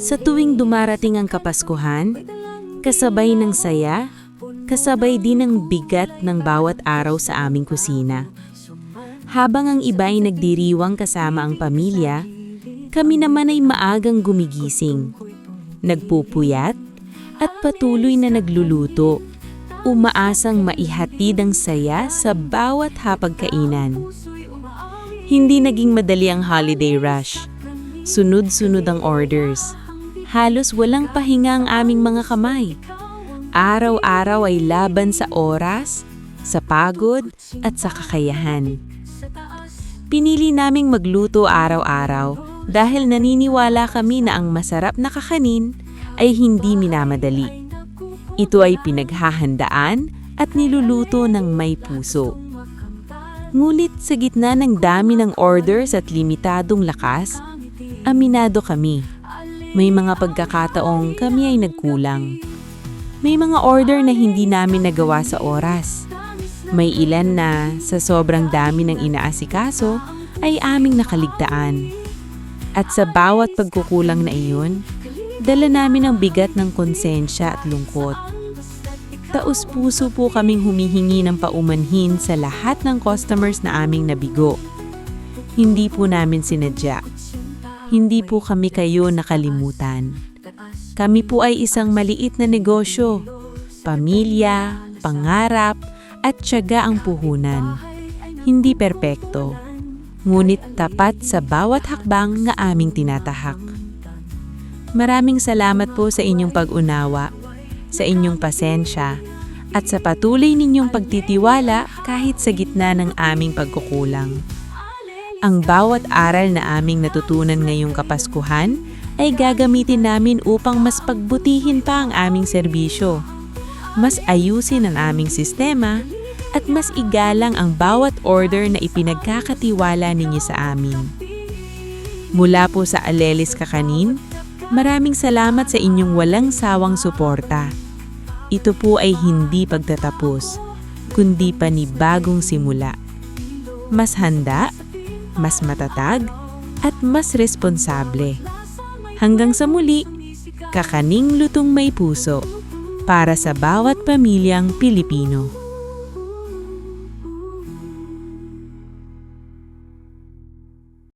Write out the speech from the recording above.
Sa tuwing dumarating ang Kapaskuhan, kasabay ng saya, kasabay din ng bigat ng bawat araw sa aming kusina. Habang ang iba ay nagdiriwang kasama ang pamilya, kami naman ay maagang gumigising, nagpupuyat at patuloy na nagluluto, umaasang maihatid ang saya sa bawat hapagkainan. Hindi naging madali ang holiday rush. Sunod-sunod ang orders. Halos walang pahinga ang aming mga kamay. Araw-araw ay laban sa oras, sa pagod at sa kakayahan. Pinili naming magluto araw-araw dahil naniniwala kami na ang masarap na kakanin ay hindi minamadali. Ito ay pinaghahandaan at niluluto ng may puso. Ngunit sa gitna ng dami ng orders at limitadong lakas, aminado kami. May mga pagkakataong kami ay nagkulang. May mga order na hindi namin nagawa sa oras. May ilan na sa sobrang dami ng inaasikaso ay aming nakaligtaan. At sa bawat pagkukulang na iyon, dala namin ang bigat ng konsensya at lungkot. Taus-puso po kaming humihingi ng paumanhin sa lahat ng customers na aming nabigo. Hindi po namin sinadya. Hindi po kami kayo nakalimutan. Kami po ay isang maliit na negosyo, pamilya, pangarap, at tiyaga ang puhunan. Hindi perpekto, ngunit tapat sa bawat hakbang na aming tinatahak. Maraming salamat po sa inyong pag-unawa, sa inyong pasensya, at sa patuloy ninyong pagtitiwala kahit sa gitna ng aming pagkukulang. Ang bawat aral na aming natutunan ngayong Kapaskuhan ay gagamitin namin upang mas pagbutihin pa ang aming serbisyo, mas ayusin ang aming sistema, at mas igalang ang bawat order na ipinagkakatiwala ninyo sa amin. Mula po sa Alelis Kakanin, maraming salamat sa inyong walang sawang suporta. Ito po ay hindi pagtatapos, kundi panibagong simula. Mas handa, mas matatag, at mas responsable. Hanggang sa muli, Kakaning Lutong May Puso para sa bawat pamilyang Pilipino.